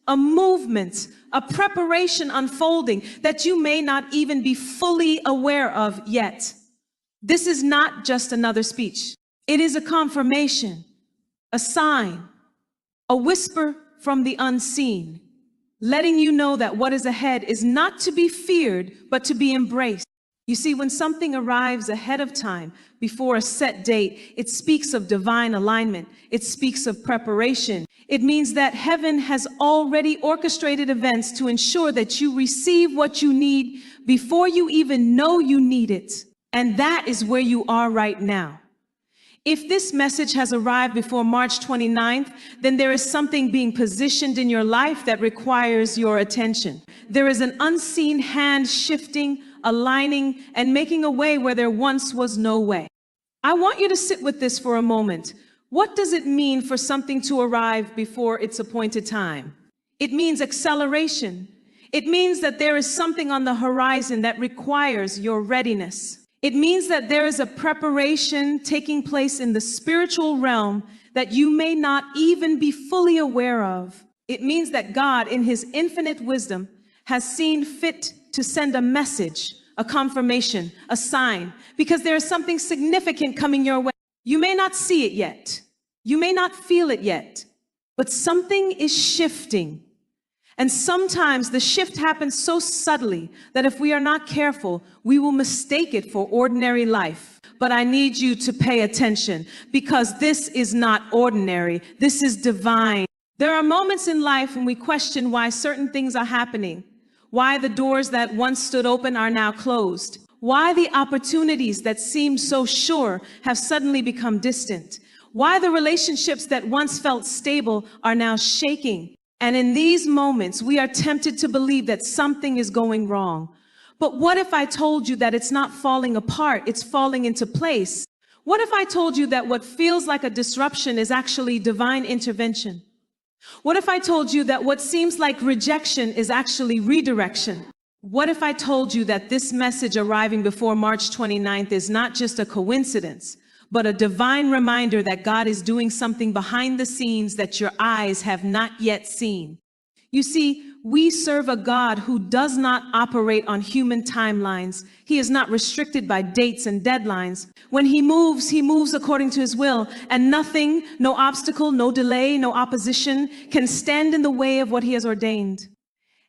a movement, a preparation unfolding that you may not even be fully aware of yet. This is not just another speech. It is a confirmation, a sign, a whisper from the unseen, letting you know that what is ahead is not to be feared, but to be embraced. You see, when something arrives ahead of time, before a set date, it speaks of divine alignment. It speaks of preparation. It means that heaven has already orchestrated events to ensure that you receive what you need before you even know you need it. And that is where you are right now. If this message has arrived before March 29th, then there is something being positioned in your life that requires your attention. There is an unseen hand shifting, aligning, and making a way where there once was no way. I want you to sit with this for a moment. What does it mean for something to arrive before its appointed time? It means acceleration. It means that there is something on the horizon that requires your readiness. It means that there is a preparation taking place in the spiritual realm that you may not even be fully aware of. It means that God, in His infinite wisdom, has seen fit to send a message, a confirmation, a sign, because there is something significant coming your way. You may not see it yet. You may not feel it yet, but something is shifting. And sometimes the shift happens so subtly that if we are not careful, we will mistake it for ordinary life. But I need you to pay attention, because this is not ordinary. This is divine. There are moments in life when we question why certain things are happening, why the doors that once stood open are now closed, why the opportunities that seemed so sure have suddenly become distant, why the relationships that once felt stable are now shaking. And in these moments, we are tempted to believe that something is going wrong. But what if I told you that it's not falling apart, it's falling into place? What if I told you that what feels like a disruption is actually divine intervention? What if I told you that what seems like rejection is actually redirection? What if I told you that this message arriving before March 29th is not just a coincidence, but a divine reminder that God is doing something behind the scenes that your eyes have not yet seen? You see, we serve a God who does not operate on human timelines. He is not restricted by dates and deadlines. When He moves according to His will, and nothing, no obstacle, no delay, no opposition can stand in the way of what He has ordained.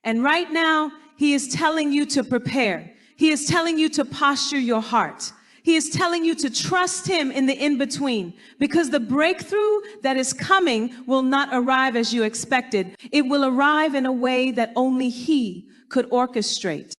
And right now, He is telling you to prepare. He is telling you to posture your heart. He is telling you to trust Him in the in-between, because the breakthrough that is coming will not arrive as you expected. It will arrive in a way that only He could orchestrate.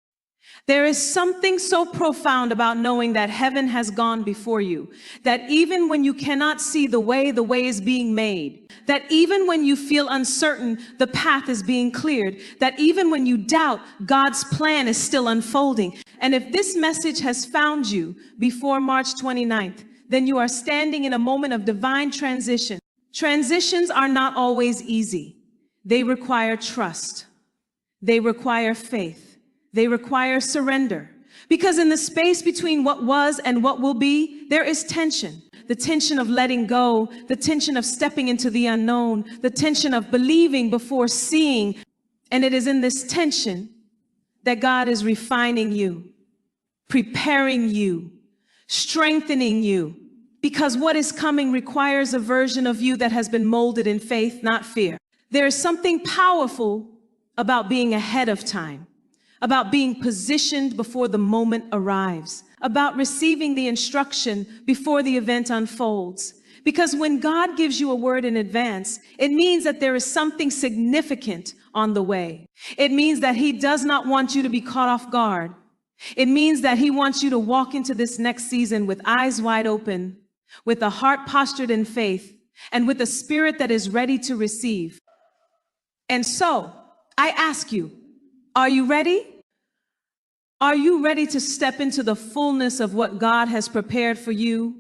There is something so profound about knowing that heaven has gone before you, that even when you cannot see the way is being made, that even when you feel uncertain, the path is being cleared, that even when you doubt, God's plan is still unfolding. And if this message has found you before March 29th, then you are standing in a moment of divine transition. Transitions are not always easy. They require trust. They require faith. They require surrender. Because in the space between what was and what will be, there is tension. The tension of letting go, the tension of stepping into the unknown, the tension of believing before seeing. And it is in this tension that God is refining you, preparing you, strengthening you. Because what is coming requires a version of you that has been molded in faith, not fear. There is something powerful about being ahead of time, about being positioned before the moment arrives, about receiving the instruction before the event unfolds. Because when God gives you a word in advance, it means that there is something significant on the way. It means that He does not want you to be caught off guard. It means that He wants you to walk into this next season with eyes wide open, with a heart postured in faith, and with a spirit that is ready to receive. And so, I ask you, are you ready? Are you ready to step into the fullness of what God has prepared for you?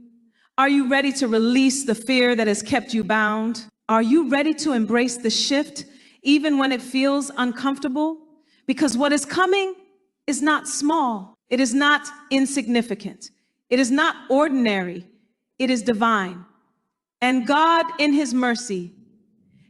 Are you ready to release the fear that has kept you bound? Are you ready to embrace the shift, even when it feels uncomfortable? Because what is coming is not small. It is not insignificant. It is not ordinary. It is divine. And God, in His mercy,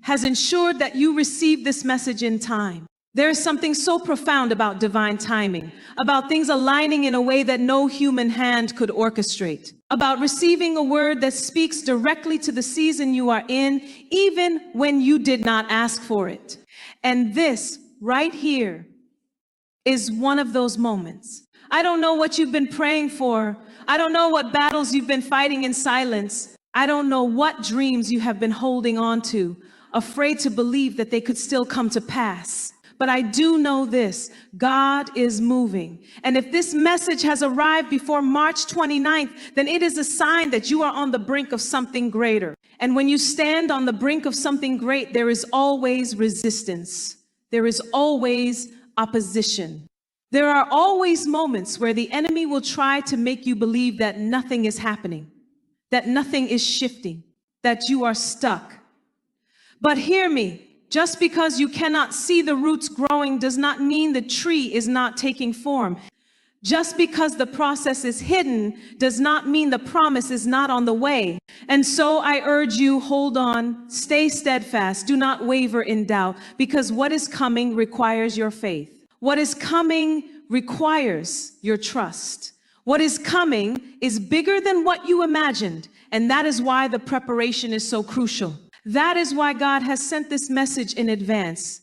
has ensured that you receive this message in time. There is something so profound about divine timing, about things aligning in a way that no human hand could orchestrate, about receiving a word that speaks directly to the season you are in, even when you did not ask for it. And this right here is one of those moments. I don't know what you've been praying for. I don't know what battles you've been fighting in silence. I don't know what dreams you have been holding on to, afraid to believe that they could still come to pass. But I do know this, God is moving. And if this message has arrived before March 29th, then it is a sign that you are on the brink of something greater. And when you stand on the brink of something great, there is always resistance. There is always opposition. There are always moments where the enemy will try to make you believe that nothing is happening, that nothing is shifting, that you are stuck. But hear me. Just because you cannot see the roots growing does not mean the tree is not taking form. Just because the process is hidden does not mean the promise is not on the way. And so I urge you, hold on, stay steadfast, do not waver in doubt, because what is coming requires your faith. What is coming requires your trust. What is coming is bigger than what you imagined, and that is why the preparation is so crucial. That is why God has sent this message in advance,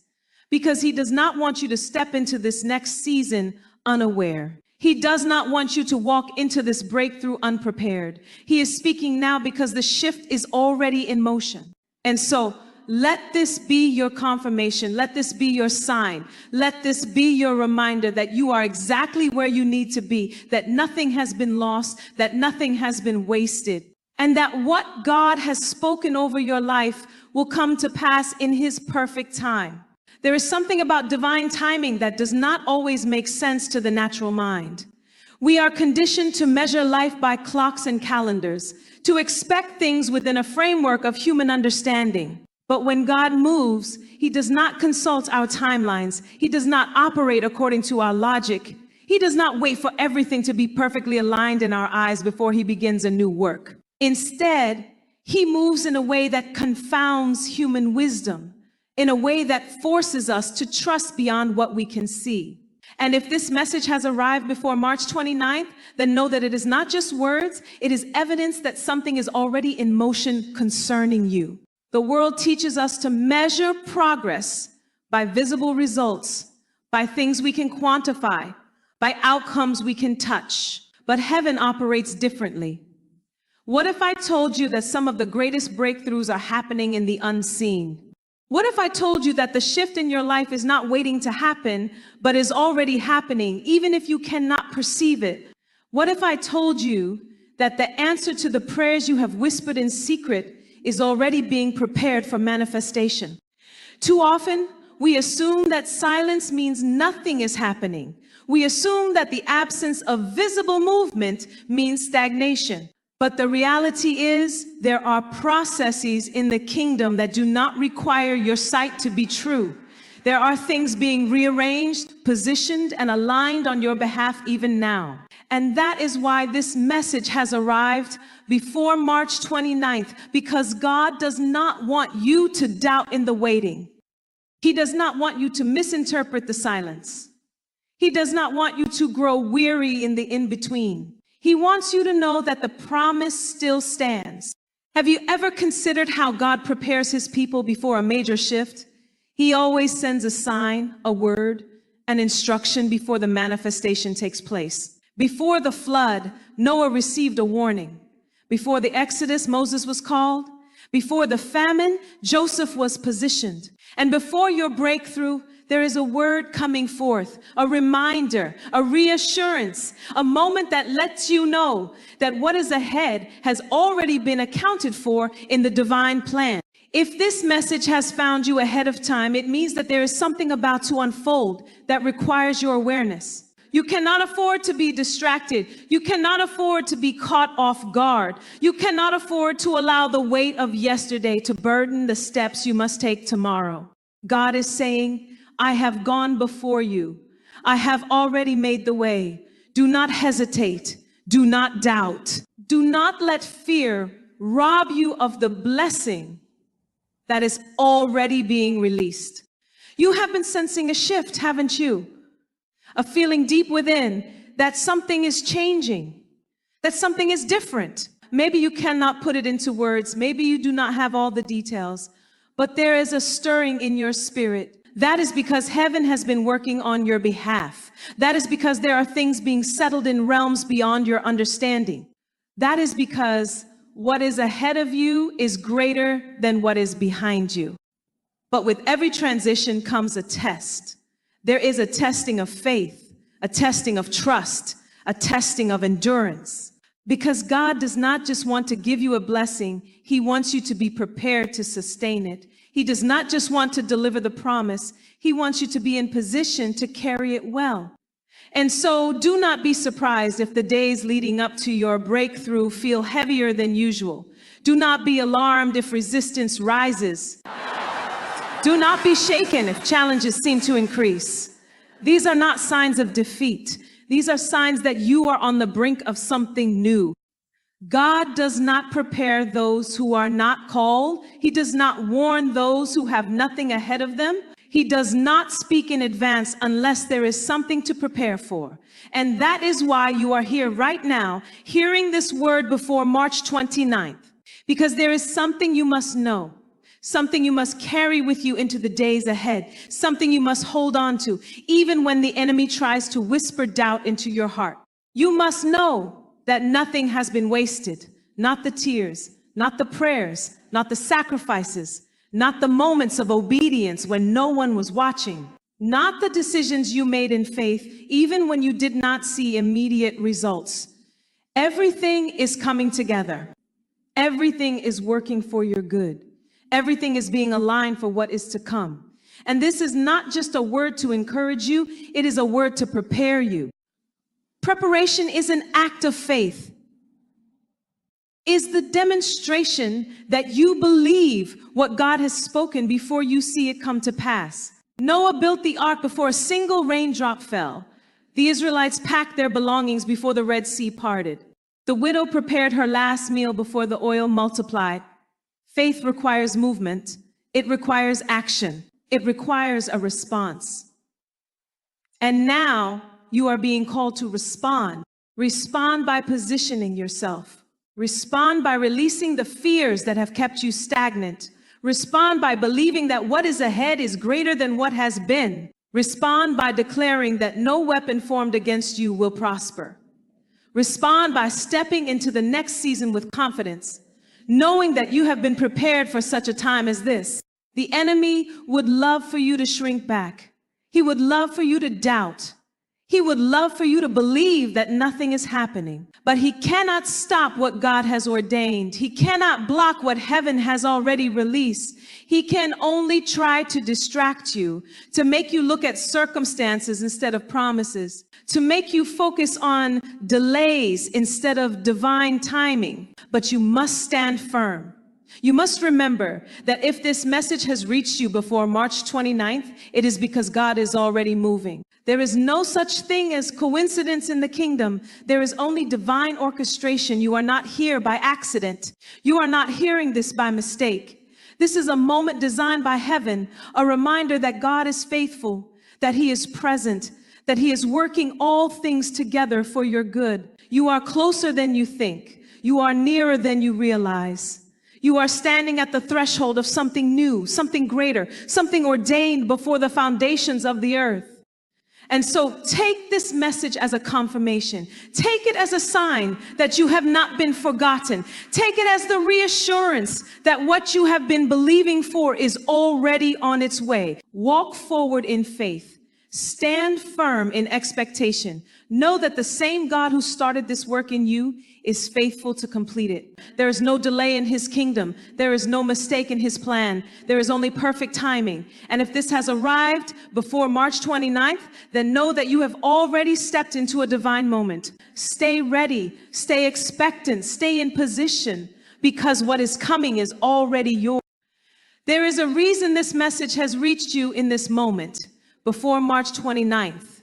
because he does not want you to step into this next season unaware. He does not want you to walk into this breakthrough unprepared. He is speaking now because the shift is already in motion. And so let this be your confirmation. Let this be your sign. Let this be your reminder that you are exactly where you need to be, that nothing has been lost, that nothing has been wasted. And that what God has spoken over your life will come to pass in his perfect time. There is something about divine timing that does not always make sense to the natural mind. We are conditioned to measure life by clocks and calendars, to expect things within a framework of human understanding. But when God moves, he does not consult our timelines. He does not operate according to our logic. He does not wait for everything to be perfectly aligned in our eyes before he begins a new work. Instead, he moves in a way that confounds human wisdom, in a way that forces us to trust beyond what we can see. And if this message has arrived before March 29th, then know that it is not just words, it is evidence that something is already in motion concerning you. The world teaches us to measure progress by visible results, by things we can quantify, by outcomes we can touch. But heaven operates differently. What if I told you that some of the greatest breakthroughs are happening in the unseen? What if I told you that the shift in your life is not waiting to happen, but is already happening, even if you cannot perceive it? What if I told you that the answer to the prayers you have whispered in secret is already being prepared for manifestation? Too often, we assume that silence means nothing is happening. We assume that the absence of visible movement means stagnation. But the reality is, there are processes in the kingdom that do not require your sight to be true. There are things being rearranged, positioned, and aligned on your behalf even now. And that is why this message has arrived before March 29th, because God does not want you to doubt in the waiting. He does not want you to misinterpret the silence. He does not want you to grow weary in the in-between. He wants you to know that the promise still stands. Have you ever considered how God prepares his people before a major shift? He always sends a sign, a word, an instruction before the manifestation takes place. Before the flood, Noah received a warning. Before the Exodus, Moses was called. Before the famine, Joseph was positioned. And before your breakthrough, there is a word coming forth, a reminder, a reassurance, a moment that lets you know that what is ahead has already been accounted for in the divine plan. If this message has found you ahead of time, it means that there is something about to unfold that requires your awareness. You cannot afford to be distracted. You cannot afford to be caught off guard. You cannot afford to allow the weight of yesterday to burden the steps you must take tomorrow. God is saying, I have gone before you. I have already made the way. Do not hesitate. Do not doubt. Do not let fear rob you of the blessing that is already being released. You have been sensing a shift, haven't you? A feeling deep within that something is changing, that something is different. Maybe you cannot put it into words. Maybe you do not have all the details, but there is a stirring in your spirit. That is because heaven has been working on your behalf. That is because there are things being settled in realms beyond your understanding. That is because what is ahead of you is greater than what is behind you. But with every transition comes a test. There is a testing of faith, a testing of trust, a testing of endurance. Because God does not just want to give you a blessing, He wants you to be prepared to sustain it. He does not just want to deliver the promise, He wants you to be in position to carry it well. And so do not be surprised if the days leading up to your breakthrough feel heavier than usual. Do not be alarmed if resistance rises. Do not be shaken if challenges seem to increase. These are not signs of defeat. These are signs that you are on the brink of something new. God does not prepare those who are not called. He does not warn those who have nothing ahead of them. He does not speak in advance unless there is something to prepare for. And that is why you are here right now, hearing this word before March 29th, because there is something you must know. Something you must carry with you into the days ahead. Something you must hold on to, even when the enemy tries to whisper doubt into your heart. You must know that nothing has been wasted. Not the tears, not the prayers, not the sacrifices, not the moments of obedience when no one was watching. Not the decisions you made in faith, even when you did not see immediate results. Everything is coming together. Everything is working for your good. Everything is being aligned for what is to come. And this is not just a word to encourage you, it is a word to prepare you. Preparation is an act of faith. Is the demonstration that you believe what God has spoken before you see it come to pass. Noah built the ark before a single raindrop fell. The Israelites packed their belongings before the Red Sea parted. The widow prepared her last meal before the oil multiplied. Faith requires movement. It requires action. It requires a response. And now you are being called to respond. Respond by positioning yourself. Respond by releasing the fears that have kept you stagnant. Respond by believing that what is ahead is greater than what has been. Respond by declaring that no weapon formed against you will prosper. Respond by stepping into the next season with confidence, knowing that you have been prepared for such a time as this. The enemy would love for you to shrink back. He would love for you to doubt. He would love for you to believe that nothing is happening. But he cannot stop what God has ordained. He cannot block what heaven has already released. He can only try to distract you, to make you look at circumstances instead of promises, to make you focus on delays instead of divine timing. But you must stand firm. You must remember that if this message has reached you before March 29th, it is because God is already moving. There is no such thing as coincidence in the kingdom. There is only divine orchestration. You are not here by accident. You are not hearing this by mistake. This is a moment designed by heaven, a reminder that God is faithful, that he is present, that he is working all things together for your good. You are closer than you think. You are nearer than you realize. You are standing at the threshold of something new, something greater, something ordained before the foundations of the earth. And so take this message as a confirmation. Take it as a sign that you have not been forgotten. Take it as the reassurance that what you have been believing for is already on its way. Walk forward in faith. Stand firm in expectation. Know that the same God who started this work in you is faithful to complete it. There is no delay in his kingdom. There is no mistake in his plan. There is only perfect timing. And if this has arrived before March 29th, then know that you have already stepped into a divine moment. Stay ready, stay expectant, stay in position, because what is coming is already yours. There is a reason this message has reached you in this moment before March 29th.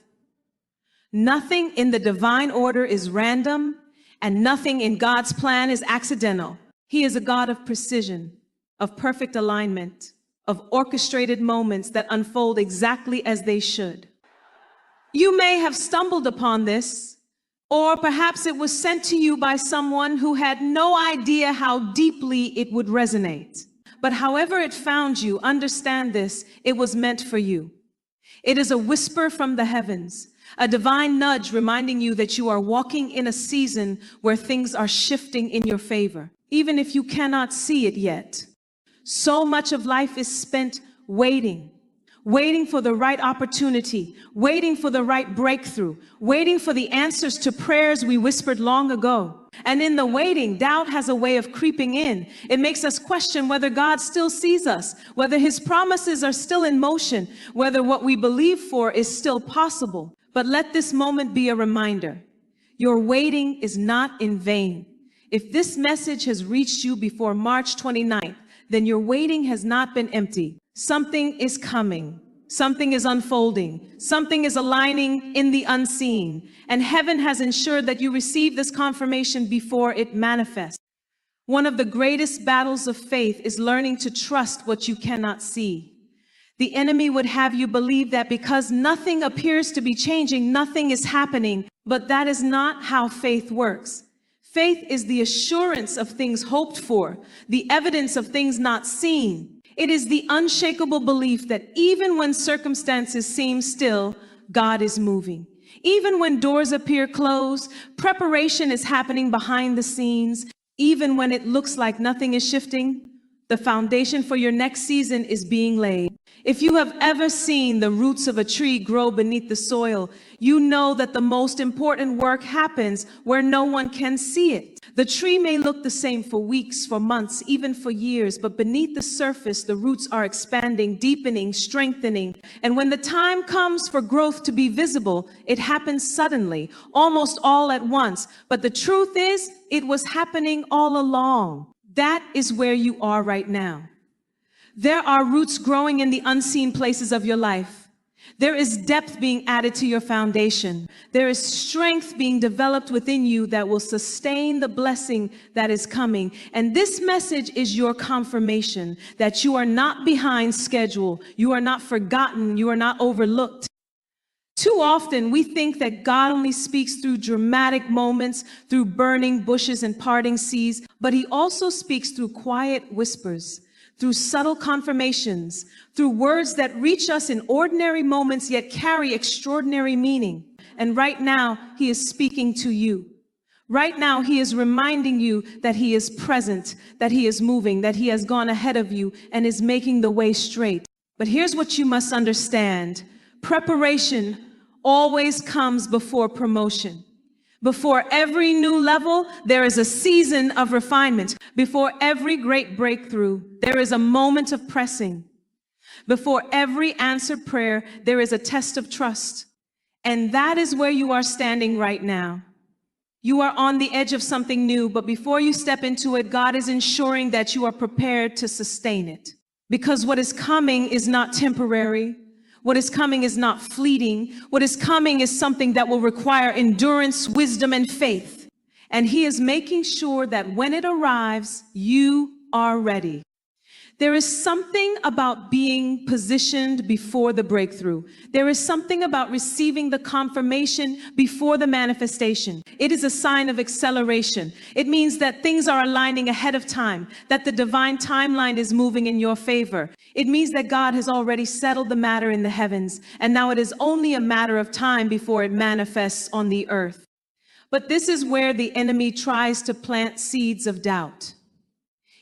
Nothing in the divine order is random, and nothing in God's plan is accidental. He is a God of precision. of perfect alignment, of orchestrated moments that unfold exactly as they should. You may have stumbled upon this, or perhaps it was sent to you by someone who had no idea how deeply it would resonate. But however it found you, understand this, it was meant for you. It is a whisper from the heavens, a divine nudge reminding you that you are walking in a season where things are shifting in your favor, even if you cannot see it yet. So much of life is spent waiting for the right opportunity, waiting for the right breakthrough, waiting for the answers to prayers we whispered long ago. And in the waiting, doubt has a way of creeping in. It makes us question whether God still sees us, whether his promises are still in motion, whether what we believe for is still possible. But let this moment be a reminder. Your waiting is not in vain. If this message has reached you before March 29th, then your waiting has not been empty. Something is coming. Something is unfolding. Something is aligning in the unseen. And heaven has ensured that you receive this confirmation before it manifests. One of the greatest battles of faith is learning to trust what you cannot see. The enemy would have you believe that because nothing appears to be changing, nothing is happening. But that is not how faith works. Faith is the assurance of things hoped for, the evidence of things not seen. It is the unshakable belief that even when circumstances seem still, God is moving. Even when doors appear closed, preparation is happening behind the scenes. Even when it looks like nothing is shifting, the foundation for your next season is being laid. If you have ever seen the roots of a tree grow beneath the soil, you know that the most important work happens where no one can see it. The tree may look the same for weeks, for months, even for years, but beneath the surface, the roots are expanding, deepening, strengthening. And when the time comes for growth to be visible, it happens suddenly, almost all at once. But the truth is, it was happening all along. That is where you are right now. There are roots growing in the unseen places of your life. There is depth being added to your foundation. There is strength being developed within you that will sustain the blessing that is coming. And this message is your confirmation that you are not behind schedule. You are not forgotten. You are not overlooked. Too often we think that God only speaks through dramatic moments, through burning bushes and parting seas, but he also speaks through quiet whispers, through subtle confirmations, through words that reach us in ordinary moments yet carry extraordinary meaning. And right now, he is speaking to you. Right now, he is reminding you that he is present, that he is moving, that he has gone ahead of you and is making the way straight. But here's what you must understand. Preparation always comes before promotion. Before every new level, there is a season of refinement. Before every great breakthrough, there is a moment of pressing. Before every answered prayer, there is a test of trust. And that is where you are standing right now. You are on the edge of something new, but before you step into it, God is ensuring that you are prepared to sustain it. Because what is coming is not temporary. What is coming is not fleeting. What is coming is something that will require endurance, wisdom, and faith. And he is making sure that when it arrives, you are ready. There is something about being positioned before the breakthrough. There is something about receiving the confirmation before the manifestation. It is a sign of acceleration. It means that things are aligning ahead of time, that the divine timeline is moving in your favor. It means that God has already settled the matter in the heavens, and now it is only a matter of time before it manifests on the earth. But this is where the enemy tries to plant seeds of doubt.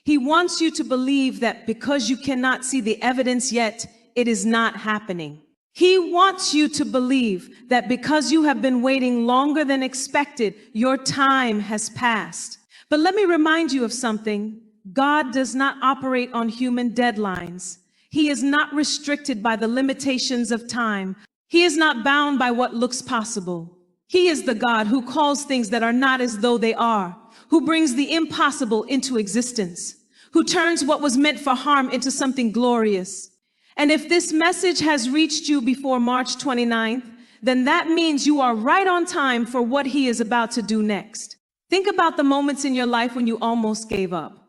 He wants you to believe that because you cannot see the evidence yet, it is not happening. He wants you to believe that because you have been waiting longer than expected, your time has passed. But let me remind you of something. God does not operate on human deadlines. He is not restricted by the limitations of time. He is not bound by what looks possible. He is the God who calls things that are not as though they are, who brings the impossible into existence, who turns what was meant for harm into something glorious. And if this message has reached you before March 29th, then that means you are right on time for what he is about to do next. Think about the moments in your life when you almost gave up.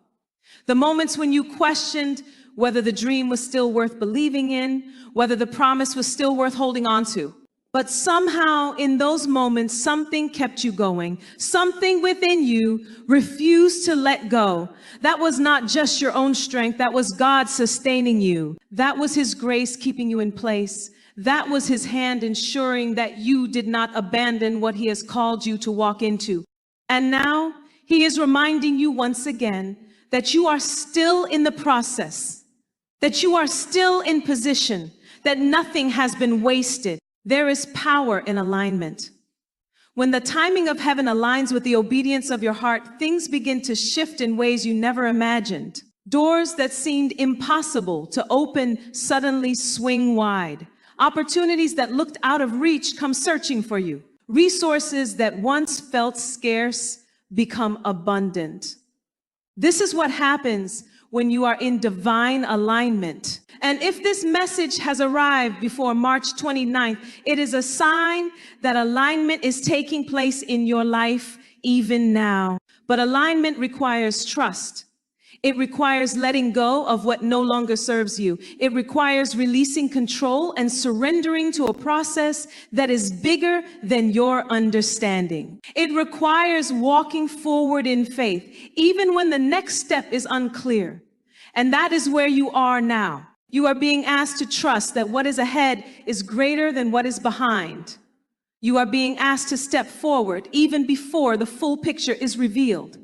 The moments when you questioned whether the dream was still worth believing in, whether the promise was still worth holding on to. But somehow in those moments, something kept you going. Something within you refused to let go. That was not just your own strength. That was God sustaining you. That was His grace keeping you in place. That was His hand ensuring that you did not abandon what He has called you to walk into. And now He is reminding you once again that you are still in the process, that you are still in position, that nothing has been wasted. There is power in alignment. When the timing of heaven aligns with the obedience of your heart, things begin to shift in ways you never imagined. Doors that seemed impossible to open suddenly swing wide. Opportunities that looked out of reach come searching for you. Resources that once felt scarce become abundant. This is what happens when you are in divine alignment. And if this message has arrived before March 29th, it is a sign that alignment is taking place in your life even now. But alignment requires trust. It requires letting go of what no longer serves you. It requires releasing control and surrendering to a process that is bigger than your understanding. It requires walking forward in faith, even when the next step is unclear. And that is where you are now. You are being asked to trust that what is ahead is greater than what is behind. You are being asked to step forward even before the full picture is revealed.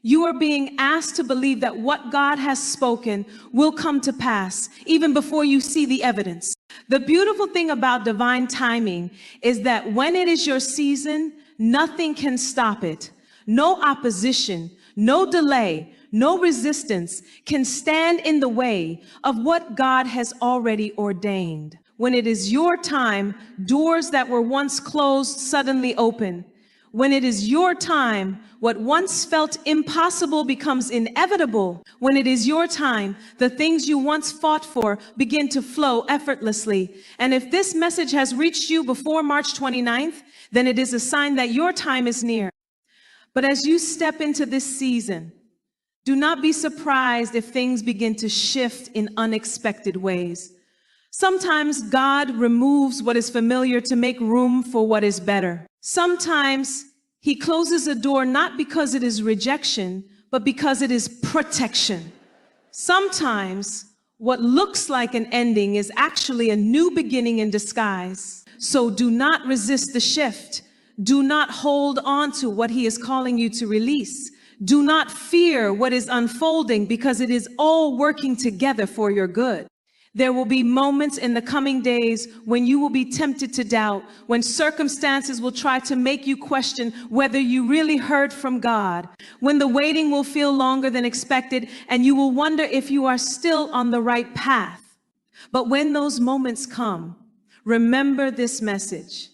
You are being asked to believe that what God has spoken will come to pass even before you see the evidence. The beautiful thing about divine timing is that when it is your season, nothing can stop it. No opposition, no delay, no resistance can stand in the way of what God has already ordained. When it is your time, doors that were once closed suddenly open. When it is your time, what once felt impossible becomes inevitable. When it is your time, the things you once fought for begin to flow effortlessly. And if this message has reached you before March 29th, then it is a sign that your time is near. But as you step into this season, do not be surprised if things begin to shift in unexpected ways. Sometimes God removes what is familiar to make room for what is better. Sometimes He closes a door not because it is rejection, but because it is protection. Sometimes what looks like an ending is actually a new beginning in disguise. So do not resist the shift. Do not hold on to what He is calling you to release. Do not fear what is unfolding, because it is all working together for your good. There will be moments in the coming days when you will be tempted to doubt, when circumstances will try to make you question whether you really heard from God, when the waiting will feel longer than expected, and you will wonder if you are still on the right path. But when those moments come, remember this message.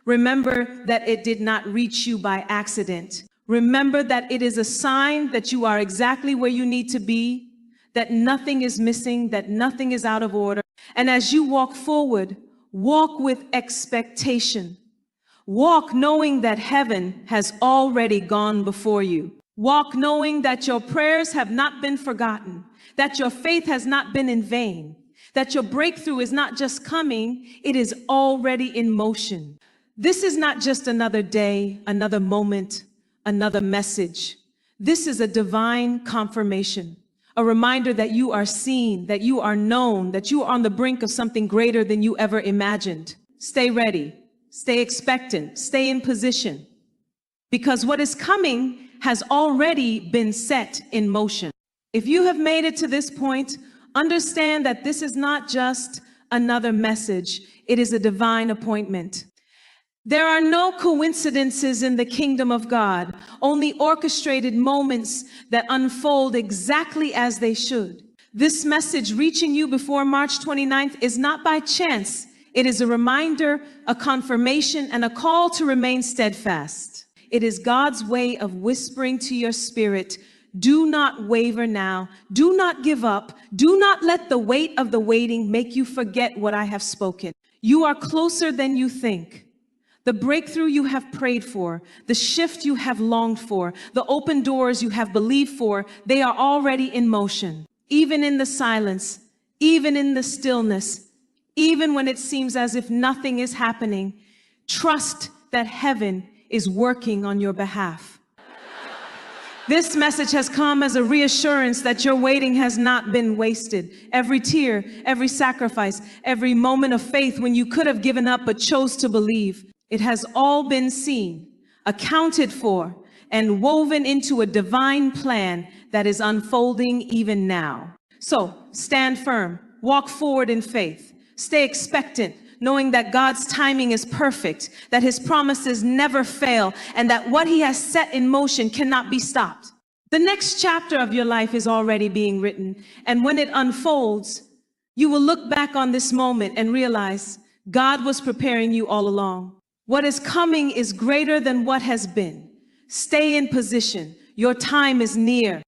Remember that it did not reach you by accident. Remember that it is a sign that you are exactly where you need to be, that nothing is missing, that nothing is out of order. And as you walk forward, walk with expectation. Walk knowing that heaven has already gone before you. Walk knowing that your prayers have not been forgotten, that your faith has not been in vain, that your breakthrough is not just coming, it is already in motion. This is not just another day, another moment, another message. This is a divine confirmation, a reminder that you are seen, that you are known, that you are on the brink of something greater than you ever imagined. Stay ready, stay expectant, stay in position, because what is coming has already been set in motion. If you have made it to this point, understand that this is not just another message, it is a divine appointment. There are no coincidences in the kingdom of God, only orchestrated moments that unfold exactly as they should. This message reaching you before March 29th is not by chance. It is a reminder, a confirmation, and a call to remain steadfast. It is God's way of whispering to your spirit, do not waver now. Do not give up. Do not let the weight of the waiting make you forget what I have spoken. You are closer than you think. The breakthrough you have prayed for, the shift you have longed for, the open doors you have believed for, they are already in motion. Even in the silence, even in the stillness, even when it seems as if nothing is happening, trust that heaven is working on your behalf. This message has come as a reassurance that your waiting has not been wasted. Every tear, every sacrifice, every moment of faith when you could have given up but chose to believe, it has all been seen, accounted for, and woven into a divine plan that is unfolding even now. So stand firm, walk forward in faith, stay expectant, knowing that God's timing is perfect, that his promises never fail, and that what he has set in motion cannot be stopped. The next chapter of your life is already being written, and when it unfolds, you will look back on this moment and realize God was preparing you all along. What is coming is greater than what has been. Stay in position. Your time is near.